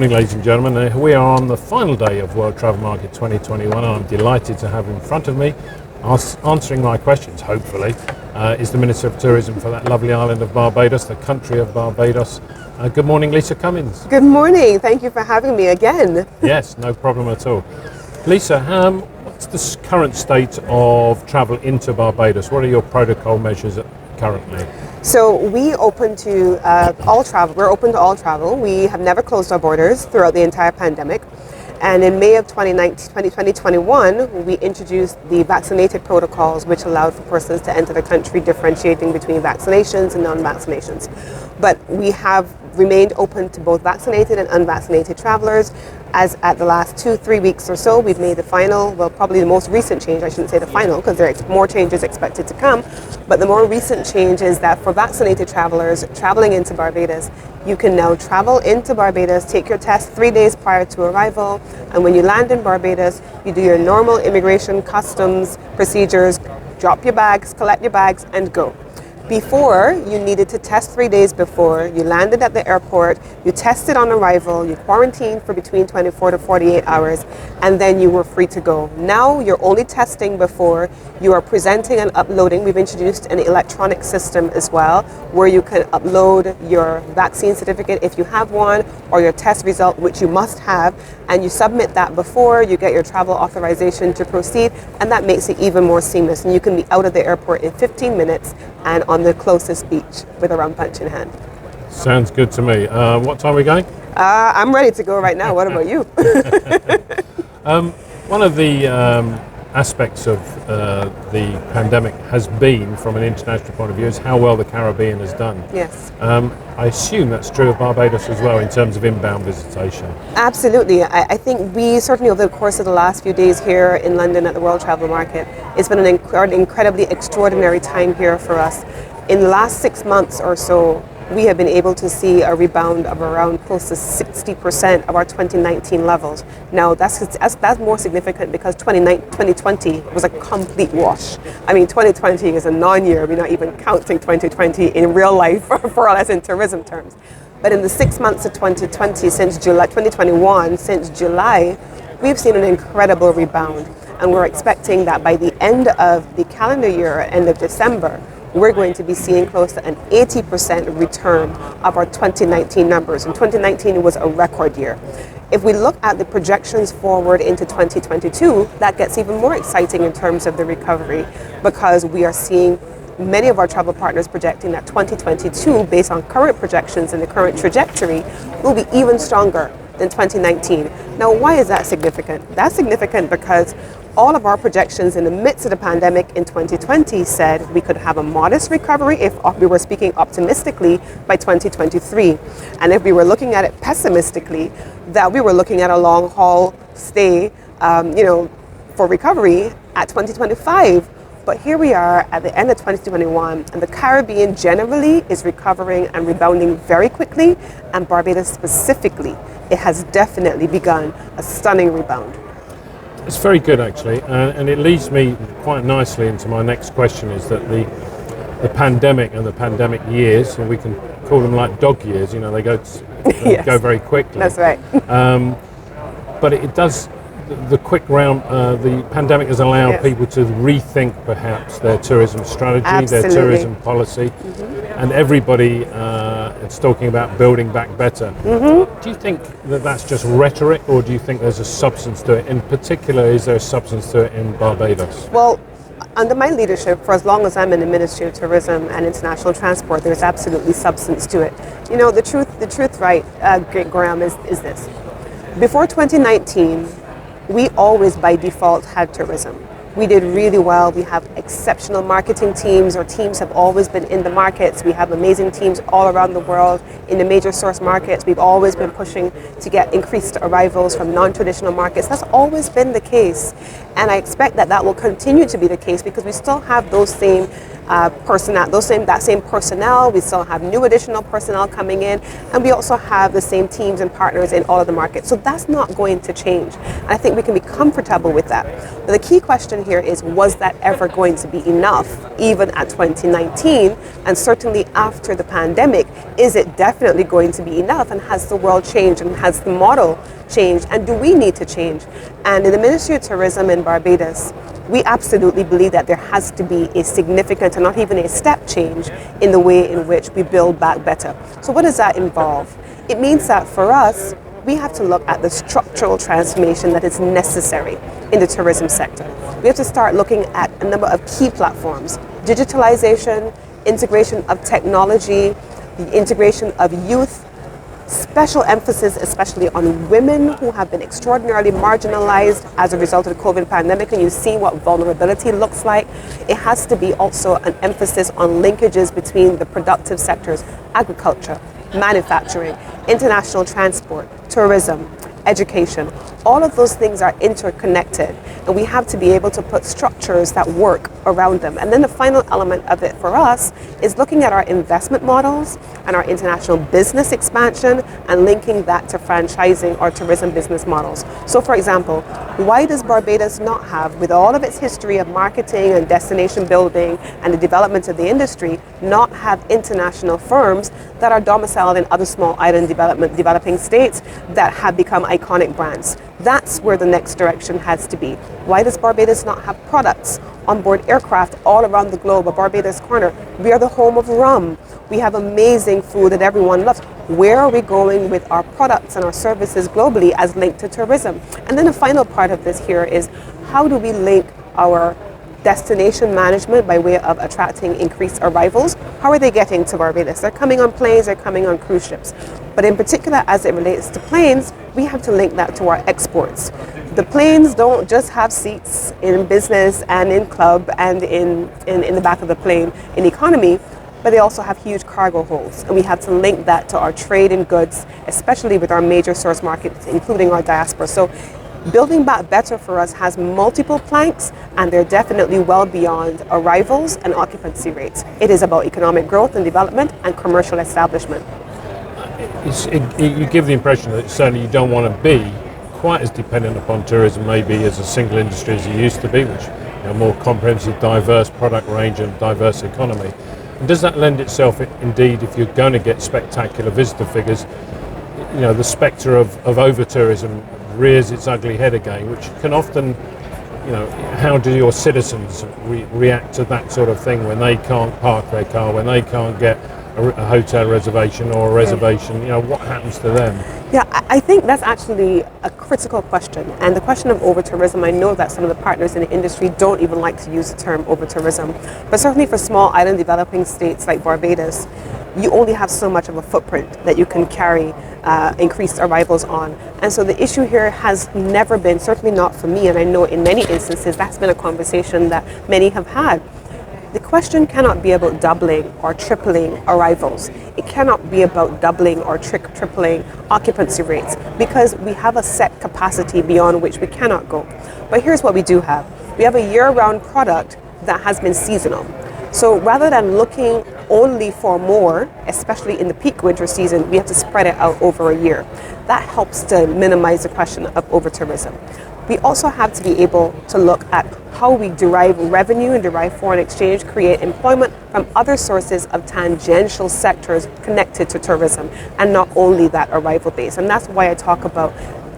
morning, ladies and gentlemen. We are on the final day of World Travel Market 2021. I'm delighted to have in front of me, answering my questions, hopefully, is the Minister of Tourism for that lovely island of Barbados, the country of Barbados. Good morning, Lisa Cummins. Good morning. Thank you for having me again. Yes, no problem at all. Lisa, what's the current state of travel into Barbados? What are your protocol measures currently? So we open to all travel. We're open to all travel. We have never closed our borders throughout the entire pandemic. And in May of 2021, we introduced the vaccinated protocols, which allowed for persons to enter the country differentiating between vaccinations and non-vaccinations. But we have remained open to both vaccinated and unvaccinated travelers. As at the last 2-3 weeks or so, we've made the final, well, probably the most recent change, I shouldn't say the final, because there are more changes expected to come, but the more recent change is that for vaccinated travelers traveling into Barbados, you can now travel into Barbados, take your test 3 days prior to arrival, and when you land in Barbados, you do your normal immigration customs procedures, drop your bags, collect your bags, and go. Before, you needed to test 3 days before. You landed at the airport, you tested on arrival, you quarantined for between 24 to 48 hours, and then you were free to go. Now, you're only testing before. You are presenting and uploading. We've introduced an electronic system as well, where you can upload your vaccine certificate if you have one, or your test result, which you must have, and you submit that before you get your travel authorization to proceed, and that makes it even more seamless. And you can be out of the airport in 15 minutes and on the closest beach with a rum punch in hand. Sounds good to me. What time are we going? I'm ready to go right now. What about you? One of the aspects of the pandemic has been, from an international point of view, is how well the Caribbean has done. Yes. I assume that's true of Barbados as well in terms of inbound visitation. Absolutely. I think we certainly, over the course of the last few days here in London at the World Travel Market, it's been an incredibly extraordinary time here for us. In the last 6 months or so, we have been able to see a rebound of around close to 60% of our 2019 levels. Now, that's more significant because 2020 was a complete wash. I mean, 2020 is a non-year. We're not even counting 2020 in real life, for us in tourism terms. But in the 6 months of 2020, since July 2021, since July, we've seen an incredible rebound. And we're expecting that by the end of the calendar year, end of December, we're going to be seeing close to an 80% return of our 2019 numbers. And 2019 was a record year. If we look at the projections forward into 2022, that gets even more exciting in terms of the recovery, because we are seeing many of our travel partners projecting that 2022, based on current projections and the current trajectory, will be even stronger than 2019. Now, why is that significant? That's significant because all of our projections in the midst of the pandemic in 2020 said we could have a modest recovery if we were speaking optimistically by 2023. And if we were looking at it pessimistically, that we were looking at a long haul stay, for recovery at 2025. But here we are at the end of 2021, and the Caribbean generally is recovering and rebounding very quickly, and Barbados specifically, it has definitely begun a stunning rebound. It's very good, actually, and it leads me quite nicely into my next question, is that the pandemic and the pandemic years, and we can call them like dog years, they go Yes. go very quickly. That's right. But it does, the quick round, the pandemic has allowed Yes. people to rethink perhaps their tourism strategy, Absolutely. their tourism policy, and everybody is talking about building back better. Do you think that that's just rhetoric, or do you think there's a substance to it? In particular, is there a substance to it in Barbados? Well, under my leadership, for as long as I'm in the Ministry of Tourism and International Transport, there's absolutely substance to it. The truth, right, Graham, is this. Before 2019, we always by default had tourism. We did really well. We have exceptional marketing teams. Our teams have always been in the markets. We have amazing teams all around the world in the major source markets. We've always been pushing to get increased arrivals from non-traditional markets. That's always been the case. And I expect that that will continue to be the case because we still have those same personnel, that same personnel. We still have new additional personnel coming in, and we also have the same teams and partners in all of the markets. So that's not going to change. And I think we can be comfortable with that. But the key question here is, was that ever going to be enough, even at 2019? And certainly after the pandemic, is it definitely going to be enough? And has the world changed? And has the model changed? And do we need to change? And in the Ministry of Tourism in Barbados, we absolutely believe that there has to be a significant and not even a step change in the way in which we build back better. So what does that involve? It means that for us, we have to look at the structural transformation that is necessary in the tourism sector. We have to start looking at a number of key platforms: digitalization, integration of technology, the integration of youth, special emphasis especially on women who have been extraordinarily marginalized as a result of the COVID pandemic, and you see what vulnerability looks like. It has to be also an emphasis on linkages between the productive sectors: agriculture, manufacturing, international transport, tourism, education. All of those things are interconnected, and we have to be able to put structures that work around them. And then the final element of it for us is looking at our investment models and our international business expansion and linking that to franchising or tourism business models. So for example, why does Barbados not have, with all of its history of marketing and destination building and the development of the industry, not have international firms that are domiciled in other small island developing states that have become iconic brands? That's where the next direction has to be. Why does Barbados not have products on board aircraft all around the globe? A Barbados corner. We are the home of rum. We have amazing food that everyone loves. Where are we going with our products and our services globally as linked to tourism? And then the final part of this here is, how do we link our destination management by way of attracting increased arrivals? How are they getting to Barbados? They're coming on planes, they're coming on cruise ships. But in particular, as it relates to planes, we have to link that to our exports. The planes don't just have seats in business and in club and in the back of the plane in economy, but they also have huge cargo holds. And we have to link that to our trade in goods, especially with our major source markets, including our diaspora. So building back better for us has multiple planks, and they're definitely well beyond arrivals and occupancy rates. It is about economic growth and development and commercial establishment. You give the impression that certainly you don't want to be quite as dependent upon tourism maybe as a single industry as you used to be, which more comprehensive, diverse product range and diverse economy. And does that lend itself, indeed, if you're going to get spectacular visitor figures, the spectre of over-tourism rears its ugly head again, which can often, how do your citizens react to that sort of thing when they can't park their car, when they can't get a hotel reservation or a reservation? What happens to them? Yeah, I think that's actually a critical question. And the question of over-tourism, I know that some of the partners in the industry don't even like to use the term over-tourism. But certainly for small island developing states like Barbados, you only have so much of a footprint that you can carry increased arrivals on. And so the issue here has never been, certainly not for me, and I know in many instances that's been a conversation that many have had. The question cannot be about doubling or tripling arrivals. It cannot be about doubling or tripling occupancy rates, because we have a set capacity beyond which we cannot go. But here's what we do have. We have a year-round product that has been seasonal. So rather than looking only for more, especially in the peak winter season, we have to spread it out over a year. That helps to minimize the question of over-tourism. We also have to be able to look at how we derive revenue and derive foreign exchange, create employment from other sources of tangential sectors connected to tourism, and not only that arrival base. And that's why I talk about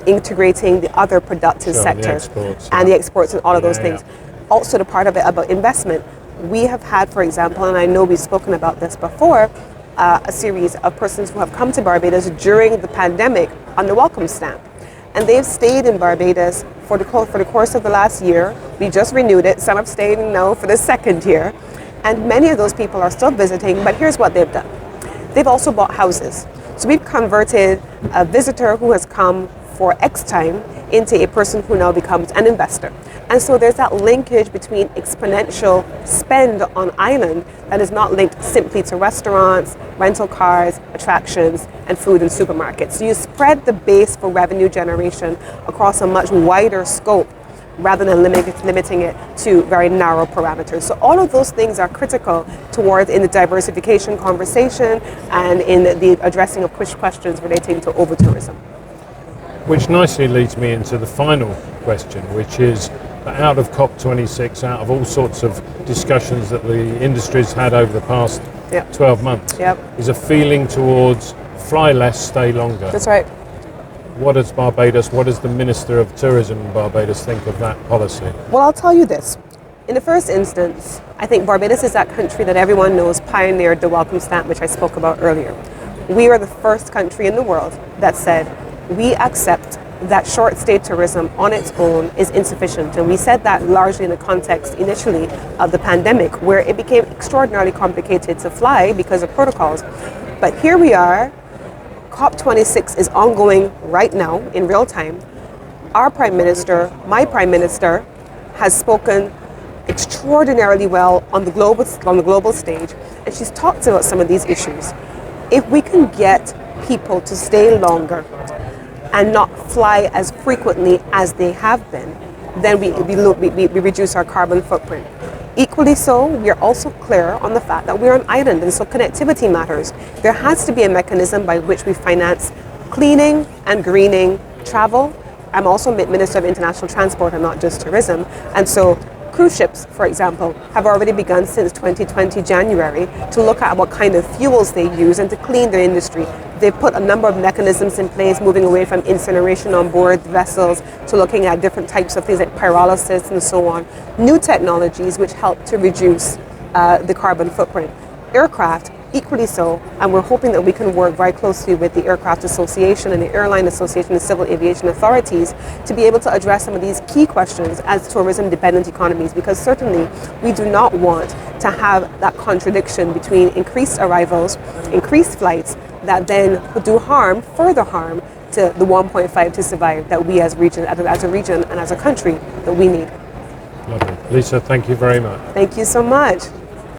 integrating the other productive sectors and the exports and all of those things. Also the part of it about investment. We have had, for example, and I know we've spoken about this before, a series of persons who have come to Barbados during the pandemic on the welcome stamp. And they've stayed in Barbados for the course of the last year. We just renewed it. Some have stayed now for the second year. And many of those people are still visiting, but here's what they've done. They've also bought houses. So we've converted a visitor who has come for X time into a person who now becomes an investor. And so there's that linkage between exponential spend on island that is not linked simply to restaurants, rental cars, attractions, and food and supermarkets. So you spread the base for revenue generation across a much wider scope rather than limiting it to very narrow parameters. So all of those things are critical towards in the diversification conversation and in the addressing of questions relating to over-tourism. Which nicely leads me into the final question, which is that out of COP26, out of all sorts of discussions that the industry's had over the past 12 months, is a feeling towards fly less, stay longer. That's right. What does the Minister of Tourism in Barbados think of that policy? Well, I'll tell you this. In the first instance, I think Barbados is that country that everyone knows pioneered the welcome stamp, which I spoke about earlier. We are the first country in the world that said we accept that short stay tourism on its own is insufficient. And we said that largely in the context initially of the pandemic, where it became extraordinarily complicated to fly because of protocols. But here we are, COP26 is ongoing right now in real time. Our Prime Minister, my Prime Minister, has spoken extraordinarily well on the global stage, and she's talked about some of these issues. If we can get people to stay longer and not fly as frequently as they have been, then we reduce our carbon footprint. Equally so, we are also clear on the fact that we're an island, and so connectivity matters. There has to be a mechanism by which we finance cleaning and greening travel. I'm also Minister of International Transport and not just tourism, and so cruise ships, for example, have already begun since 2020 January to look at what kind of fuels they use and to clean their industry. They've put a number of mechanisms in place, moving away from incineration on board vessels to looking at different types of things like pyrolysis and so on. New technologies which help to reduce the carbon footprint. Aircraft, equally so, and we're hoping that we can work very closely with the Aircraft Association and the Airline Association and Civil Aviation Authorities to be able to address some of these key questions as tourism-dependent economies, because certainly we do not want to have that contradiction between increased arrivals, increased flights, that then could do further harm to the 1.5 to survive that we as a region and as a country that we need. Lovely. Lisa, thank you very much. Thank you so much.